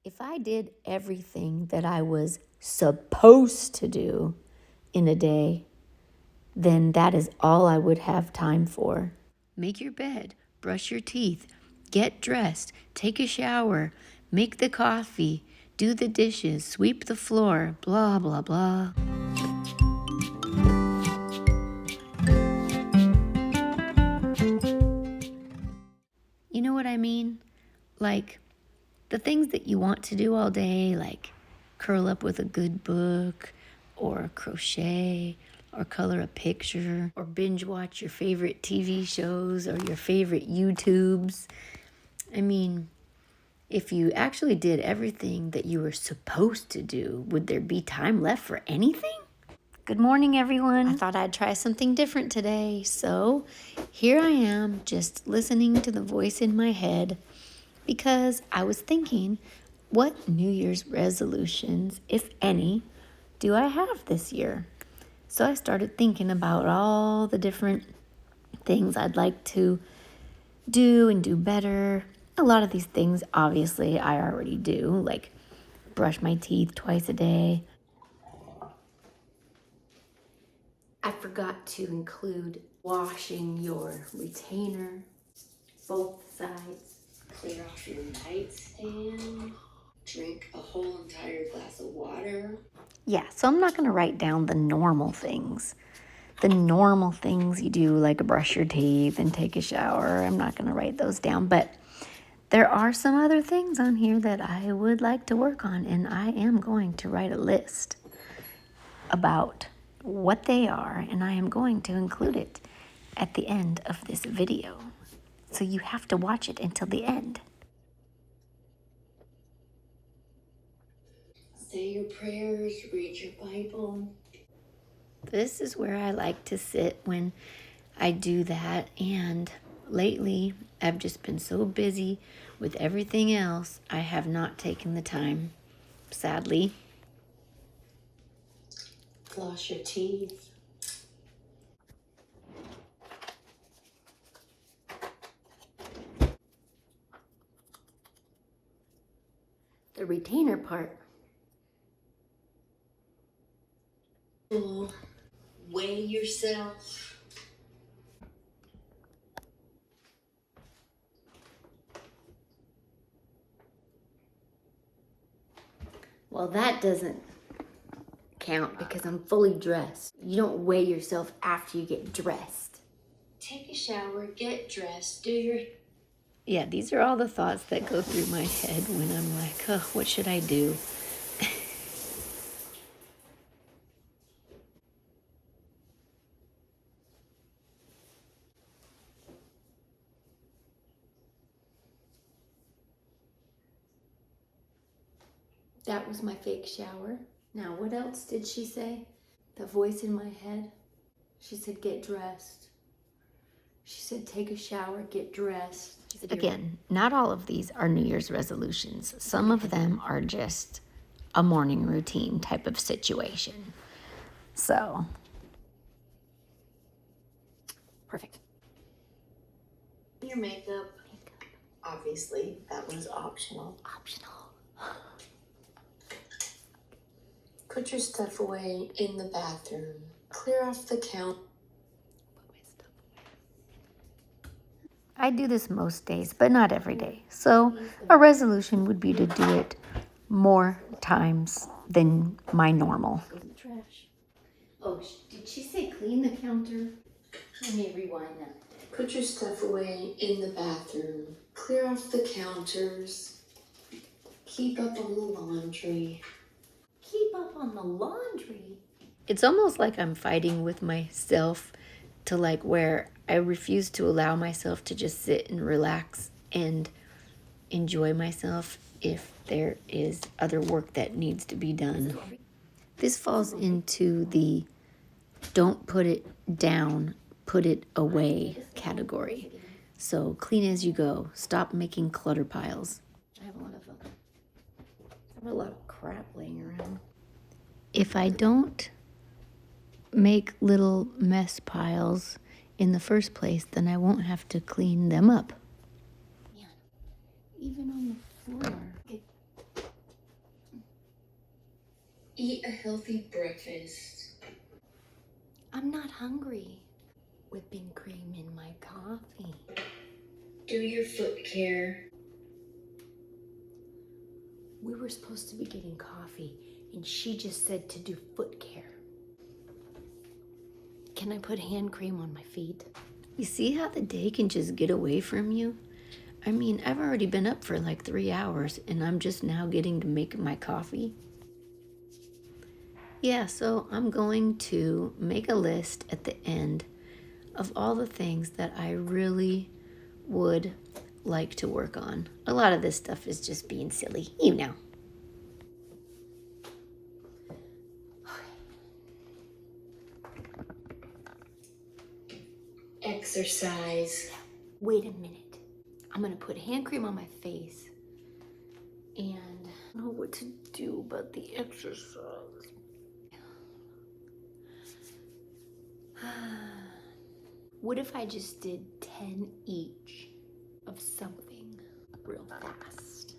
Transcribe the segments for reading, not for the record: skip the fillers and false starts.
If I did everything that I was supposed to do in a day, then that is all I would have time for. Make your bed, brush your teeth, get dressed, take a shower, make the coffee, do the dishes, sweep the floor, blah, blah, blah. You know what I mean? Like the things that you want to do all day, like curl up with a good book, or crochet, or color a picture, or binge watch your favorite TV shows or your favorite YouTubes. I mean, if you actually did everything that you were supposed to do, would there be time left for anything? Good morning, everyone. I thought I'd try something different today. So here I am, just listening to the voice in my head because I was thinking, what New Year's resolutions, if any, do I have this year? So I started thinking about all the different things I'd like to do and do better. A lot of these things, obviously, I already do, like brush my teeth twice a day. I forgot to include washing your retainer, both sides, clear off your nightstand, drink a whole entire glass of water. Yeah, so I'm not going to write down the normal things. The normal things you do, like brush your teeth and take a shower. I'm not going to write those down, but there are some other things on here that I would like to work on, and I am going to write a list about what they are, and I am going to include it at the end of this video. So you have to watch it until the end. Say your prayers, read your Bible. This is where I like to sit when I do that, and lately I've just been so busy with everything else, I have not taken the time, sadly. Floss your teeth. The retainer part. Weigh yourself. Well, that doesn't count because I'm fully dressed. You don't weigh yourself after you get dressed. Take a shower, get dressed, do your... Yeah, these are all the thoughts that go through my head when I'm like, oh, what should I do? That was my fake shower. Now, what else did she say? The voice in my head. She said, get dressed. She said, take a shower, get dressed. Again, not all of these are New Year's resolutions. Some of them are just a morning routine type of situation. So, perfect. Your makeup. Obviously, that was optional. Optional. Put your stuff away in the bathroom. Clear off the counter. I do this most days, but not every day. So a resolution would be to do it more times than my normal. Trash. Oh, did she say clean the counter? Let me rewind that. Put your stuff away in the bathroom. Clear off the counters. Keep up on the laundry. Keep up on the laundry? It's almost like I'm fighting with myself to like where I refuse to allow myself to just sit and relax and enjoy myself if there is other work that needs to be done. This falls into the don't put it down, put it away category. So clean as you go. Stop making clutter piles. I have a lot of crap laying around. If I don't make little mess piles in the first place, then I won't have to clean them up. Yeah. Even on the floor. eat a healthy breakfast. I'm not hungry. Whipping cream in my coffee. Do your foot care. We were supposed to be getting coffee, and she just said to do foot care. Can I put hand cream on my feet? You see how the day can just get away from you? I mean, I've already been up for like 3 hours, and I'm just now getting to make my coffee. Yeah, so I'm going to make a list at the end of all the things that I really would like to work on. A lot of this stuff is just being silly, you know. Exercise. Wait a minute. I'm gonna put hand cream on my face, and I don't know what to do about the exercise. What if I just did 10 each of something real fast?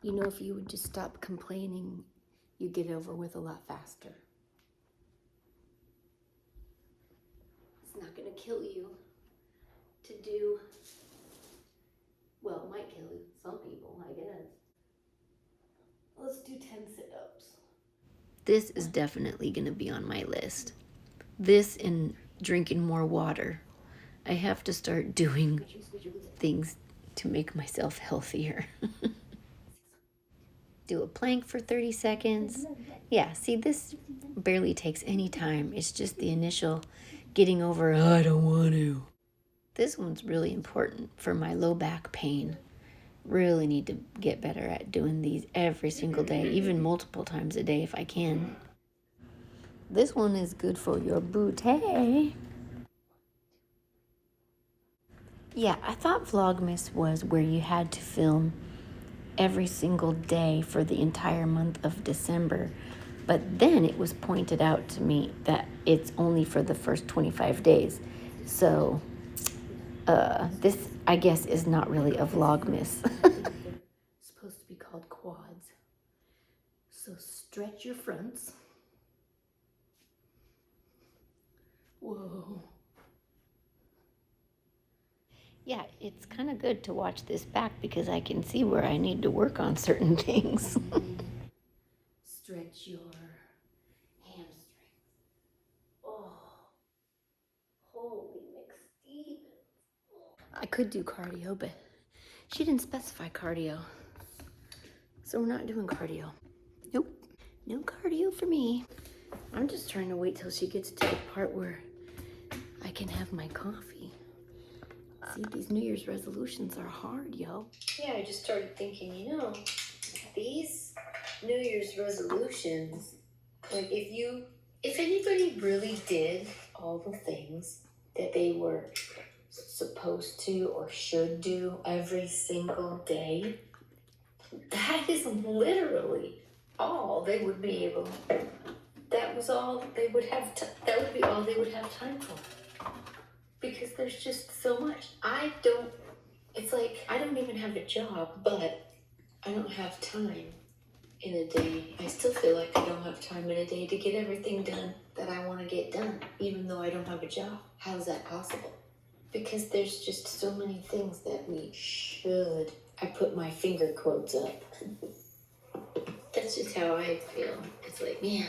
You know, if you would just stop complaining, you'd get it over with a lot faster. It's not gonna kill you to do, well, it might kill some people, I guess. Let's do 10 sit-ups. This is definitely gonna be on my list. This and drinking more water. I have to start doing things to make myself healthier. Do a plank for 30 seconds. Yeah, see, this barely takes any time. It's just the initial getting over, oh, I don't want to. This one's really important for my low back pain. Really need to get better at doing these every single day, even multiple times a day if I can. This one is good for your booty. Yeah, I thought Vlogmas was where you had to film every single day for the entire month of December. But then it was pointed out to me that it's only for the first 25 days. So this, I guess, is not really a Vlogmas. Supposed to be called quads. So stretch your fronts. Whoa. Yeah, it's kind of good to watch this back because I can see where I need to work on certain things. Stretch your hamstrings. Oh, holy McStevens. I could do cardio, but she didn't specify cardio. So we're not doing cardio. Nope, no cardio for me. I'm just trying to wait till she gets to the part where I can have my coffee. See, these New Year's resolutions are hard, yo. Yeah, I just started thinking, these New Year's resolutions, like if anybody really did all the things that they were supposed to or should do every single day, that is literally all they would be able, that was all they would have, that would be all they would have time for. Because there's just so much. It's like, I don't even have a job, but I don't have time in a day. I still feel like I don't have time in a day to get everything done that I want to get done, even though I don't have a job. How is that possible? Because there's just so many things that we should. I put my finger quotes up. That's just how I feel. It's like, man,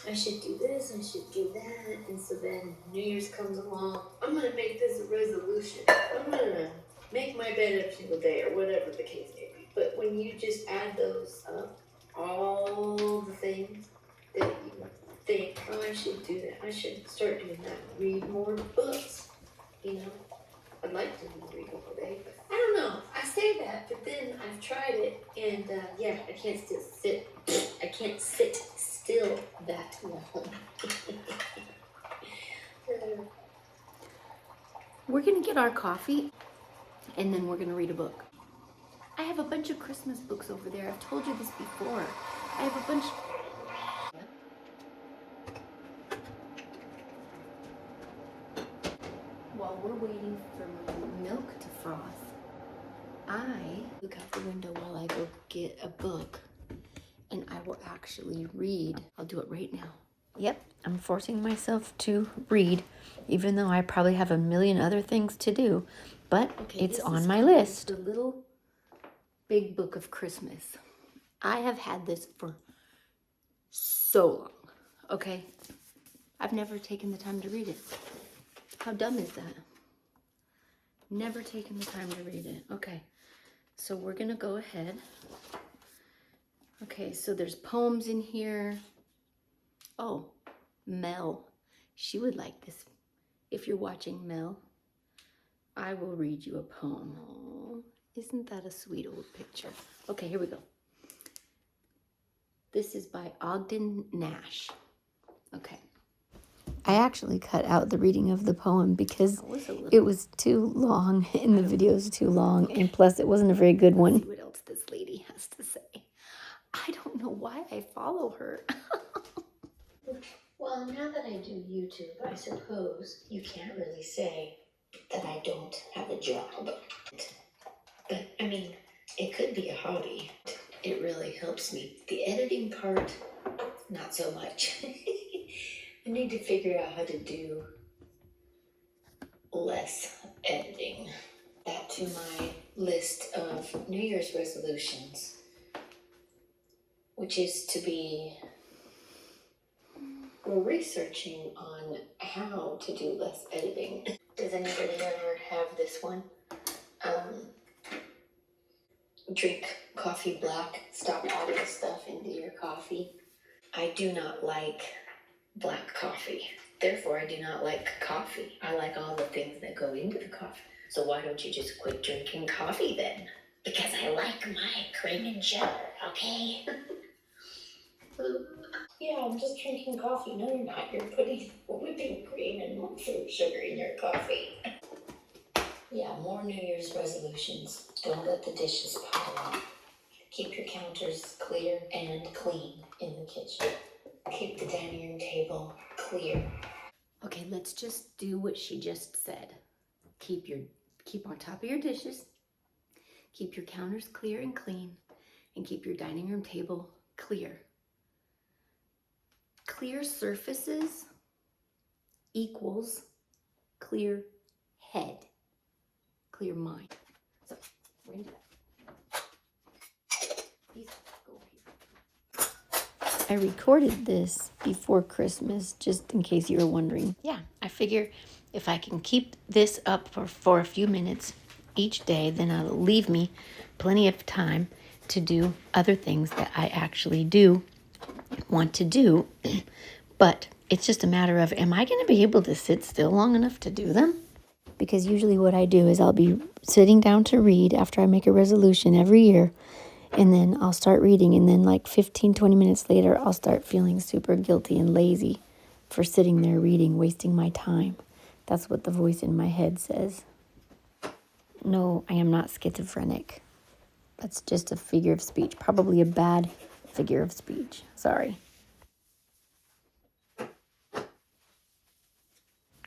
I should do this, I should do that. And so then New Year's comes along. I'm going to make this a resolution. I'm going to make my bed every single day or whatever the case may be. But when you just add those up, all the things that you think, oh, I should do that. I should start doing that. Read more books, I'd like to read a whole day, but I don't know. I say that, but then I've tried it, and I can't still sit. I can't sit still that long. We're gonna get our coffee, and then we're gonna read a book. I have a bunch of Christmas books over there. I've told you this before. I have a bunch. While we're waiting for my milk to froth, I look out the window while I go get a book, and I will actually read. I'll do it right now. Yep, I'm forcing myself to read, even though I probably have a million other things to do, but it's on my list. The Little Big Book of Christmas. I have had this for so long, okay? I've never taken the time to read it. How dumb is that? Never taken the time to read it. Okay, so we're gonna go ahead. Okay, so there's poems in here. Oh, Mel. She would like this. If you're watching, Mel, I will read you a poem. Oh, isn't that a sweet old picture? Okay, here we go. This is by Ogden Nash. Okay. I actually cut out the reading of the poem because it was too long and the video was too long, and plus it wasn't a very good one. Let's see what else this lady has to say. I don't know why I follow her. Well, now that I do YouTube, I suppose you can't really say that I don't have a job. But, I mean, it could be a hobby. It really helps me. The editing part, not so much. I need to figure out how to do less editing. Add to my list of New Year's resolutions, which is to be researching on how to do less editing. Does anybody ever have this one? Drink coffee black. Stop adding stuff into your coffee. I do not like black coffee. Therefore, I do not like coffee. I like all the things that go into the coffee. So why don't you just quit drinking coffee then? Because I like my cream and sugar, okay? Yeah, I'm just drinking coffee. No, you're not. You're putting whipping cream and monk fruit sugar in your coffee. Yeah, more New Year's resolutions. Don't let the dishes pile up. Keep your counters clear and clean in the kitchen. Keep the dining room table clear. Okay, let's just do what she just said. Keep on top of your dishes. Keep your counters clear and clean, and keep your dining room table clear. Clear surfaces equals clear head, clear mind. So we're gonna do that. These go here. I recorded this before Christmas, just in case you were wondering. Yeah, I figure if I can keep this up for a few minutes each day, then it'll leave me plenty of time to do other things that I actually do want to do. But it's just a matter of, am I going to be able to sit still long enough to do them? Because usually what I do is I'll be sitting down to read after I make a resolution every year, and then I'll start reading, and then like 15, 20 minutes later, I'll start feeling super guilty and lazy for sitting there reading, wasting my time. That's what the voice in my head says. No, I am not schizophrenic. That's just a figure of speech. Probably a bad figure of speech. Sorry.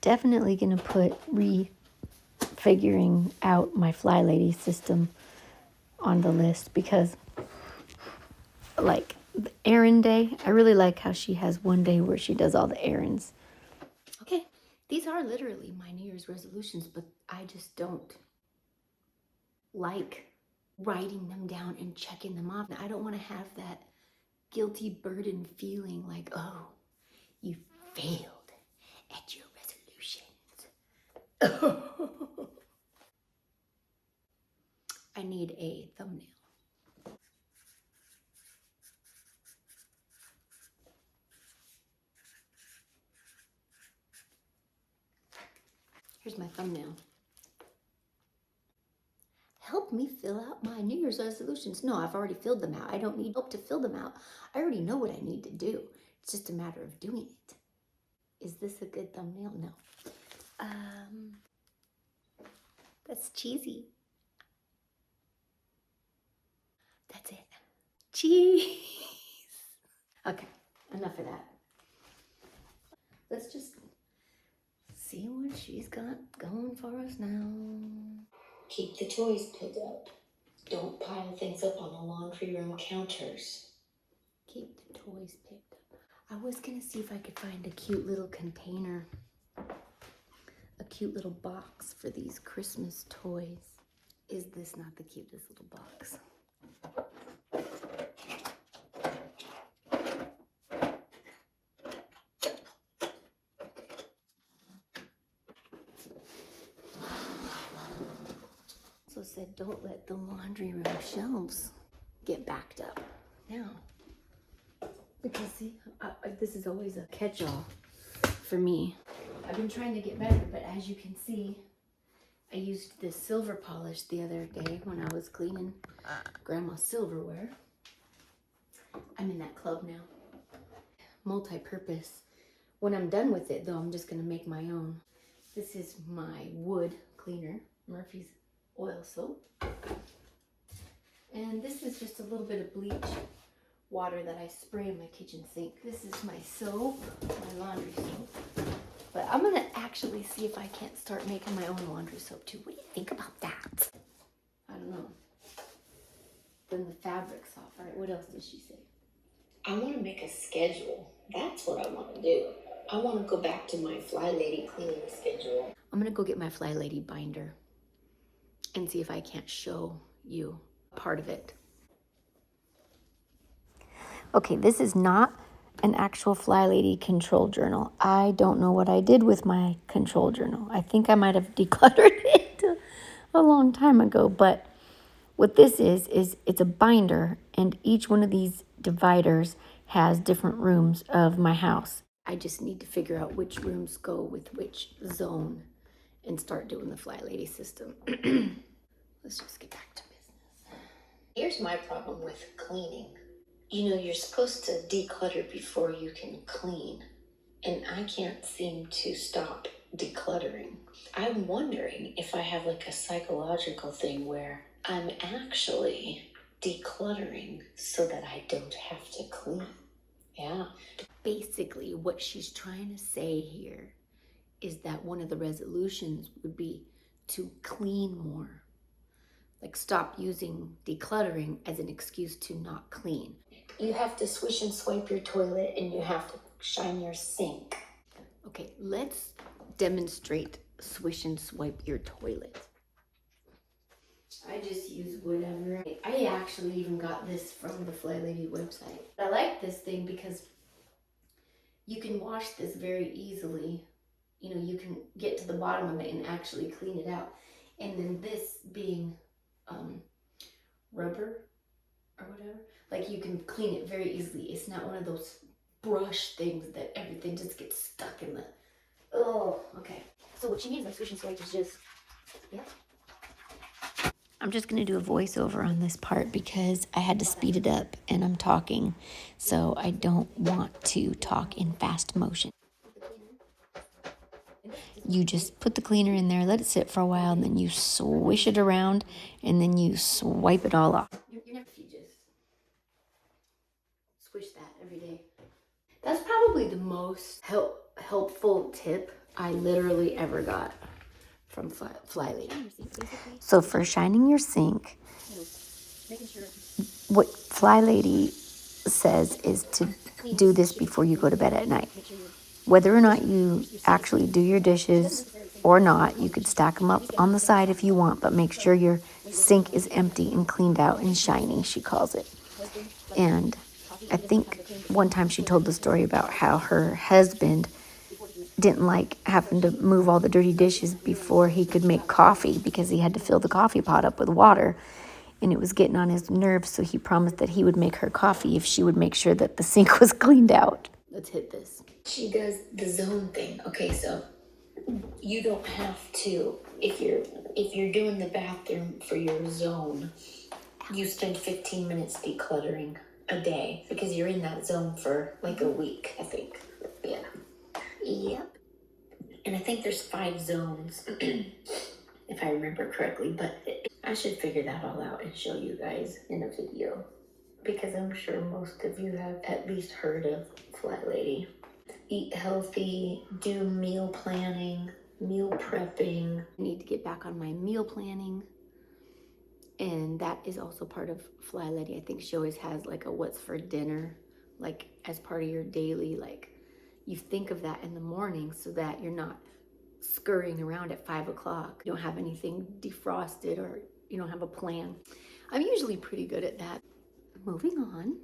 Definitely going to put figuring out my Fly Lady system on the list, because like the errand day, I really like how she has one day where she does all the errands. Okay, these are literally my New Year's resolutions, but I just don't like writing them down and checking them off. I don't want to have that guilty burden feeling like, oh, you failed at your resolutions. I need a thumbnail. Here's my thumbnail. Help me fill out my New Year's resolutions. No, I've already filled them out. I don't need help to fill them out. I already know what I need to do. It's just a matter of doing it. Is this a good thumbnail? No. That's cheesy. That's it. Cheese. Okay, enough of that. Let's just see what she's got going for us now. Keep the toys put up. Don't pile things up on the laundry room counters. Keep the toys picked up. I was gonna see if I could find a cute little container, a cute little box for these Christmas toys. Is this not the cutest little box? So said, don't let the laundry room shelves get backed up. Now, because see, this is always a catch-all for me. I've been trying to get better, but as you can see, I used this silver polish the other day when I was cleaning Grandma's silverware. I'm in that club now. Multi-purpose. When I'm done with it, though, I'm just gonna make my own. This is my wood cleaner, Murphy's oil soap. And this is just a little bit of bleach water that I spray in my kitchen sink. This is my soap, my laundry soap. But I'm gonna actually see if I can't start making my own laundry soap too. What do you think about that? I don't know. Then the fabric's off. All right, what else did she say? I want to make a schedule. That's what I want to do. I want to go back to my Fly Lady cleaning schedule. I'm gonna go get my Fly Lady binder and see if I can't show you part of it. Okay, this is not an actual Fly Lady control journal. I don't know what I did with my control journal. I think I might have decluttered it a long time ago, but what this is it's a binder, and each one of these dividers has different rooms of my house. I just need to figure out which rooms go with which zone and start doing the Fly Lady system. Let's just get back to business. Here's my problem with cleaning. You know, you're supposed to declutter before you can clean. And I can't seem to stop decluttering. I'm wondering if I have like a psychological thing where I'm actually decluttering so that I don't have to clean. Yeah. Basically, what she's trying to say here is that one of the resolutions would be to clean more. Like, stop using decluttering as an excuse to not clean. You have to swish and swipe your toilet and you have to shine your sink. Okay, let's demonstrate swish and swipe your toilet. I just use whatever. I actually even got this from the Fly Lady website. I like this thing because you can wash this very easily. You know, you can get to the bottom of it and actually clean it out. And then this being rubber or whatever, like you can clean it very easily. It's not one of those brush things that everything just gets stuck in the, oh, okay. So what she means by swish and swipe is just, yeah. I'm just going to do a voiceover on this part because I had to speed it up and I'm talking, so I don't want to talk in fast motion. You just put the cleaner in there, let it sit for a while, and then you swish it around, and then you swipe it all off. You're never, if you just swish that every day. That's probably the most helpful tip I literally ever got from Fly Lady. So for shining your sink, what Fly Lady says is to do this before you go to bed at night. Whether or not you actually do your dishes or not, you could stack them up on the side if you want, but make sure your sink is empty and cleaned out and shiny, she calls it. And I think one time she told the story about how her husband didn't like having to move all the dirty dishes before he could make coffee because he had to fill the coffee pot up with water. And it was getting on his nerves, so he promised that he would make her coffee if she would make sure that the sink was cleaned out. Let's hit this. She does the zone thing. Okay, so you don't have to, if you're doing the bathroom for your zone, you spend 15 minutes decluttering a day because you're in that zone for like a week, I think. Yeah. Yep. And I think there's 5 zones, if I remember correctly, but I should figure that all out and show you guys in a video because I'm sure most of you have at least heard of Fly Lady. Eat healthy, do meal planning, meal prepping. I need to get back on my meal planning. And that is also part of Fly Lady. I think she always has like a what's for dinner like as part of your daily, like you think of that in the morning so that you're not scurrying around at 5 o'clock. You don't have anything defrosted or you don't have a plan. I'm usually pretty good at that. Moving on.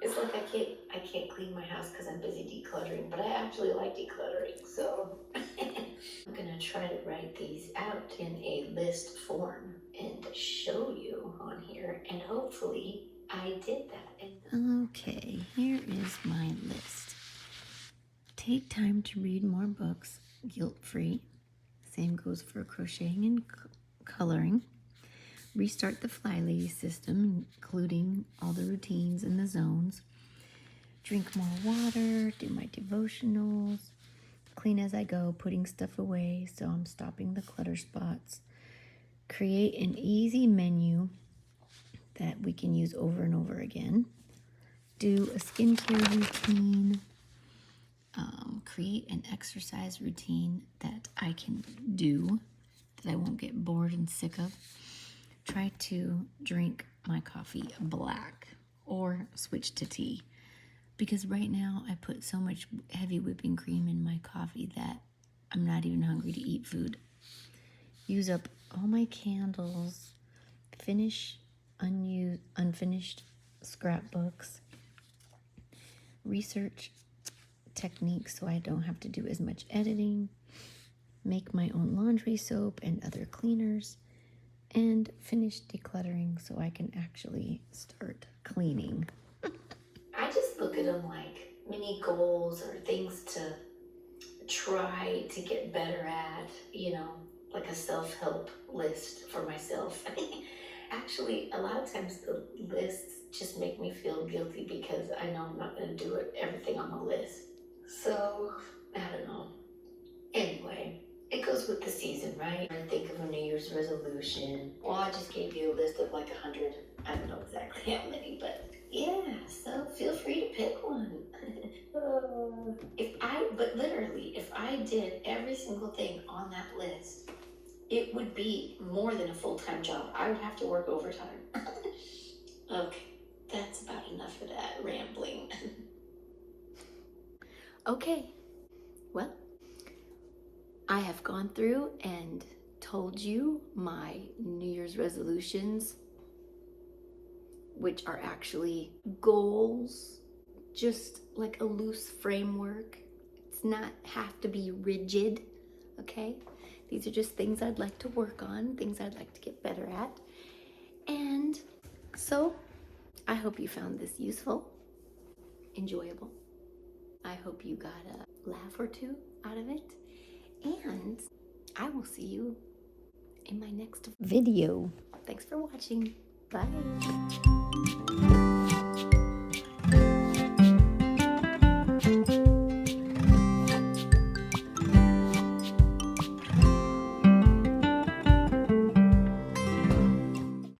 It's like I can't clean my house because I'm busy decluttering, but I actually like decluttering, so I'm gonna try to write these out in a list form and show you on here, and hopefully I did that. Okay, here is my list. Take time to read more books, guilt-free. Same goes for crocheting and coloring. Restart the Fly Lady system, including all the routines and the zones. Drink more water, do my devotionals. Clean as I go, putting stuff away, so I'm stopping the clutter spots. Create an easy menu that we can use over and over again. Do a skincare routine. Create an exercise routine that I can do, that I won't get bored and sick of. Try to drink my coffee black or switch to tea, because right now I put so much heavy whipping cream in my coffee that I'm not even hungry to eat food. Use up all my candles. Finish unfinished scrapbooks. Research techniques so I don't have to do as much editing. Make my own laundry soap and other cleaners. And finish decluttering so I can actually start cleaning. I just look at them like mini goals or things to try to get better at, you know, like a self-help list for myself. Actually, a lot of times the lists just make me feel guilty because I know I'm not going to do everything on the list. So, I don't know. Anyway, it goes with the season, right? I think of a New Year's resolution. Well, I just gave you a list of like 100. I don't know exactly how many, but yeah, so feel free to pick one. But literally, if I did every single thing on that list, it would be more than a full-time job. I would have to work overtime. Okay, that's about enough of that rambling. Okay, well, I have gone through and told you my New Year's resolutions, which are actually goals, just like a loose framework. It's not have to be rigid, okay? These are just things I'd like to work on, things I'd like to get better at. And so I hope you found this useful, enjoyable. I hope you got a laugh or two out of it. And I will see you in my next Video. Thanks for watching. Bye.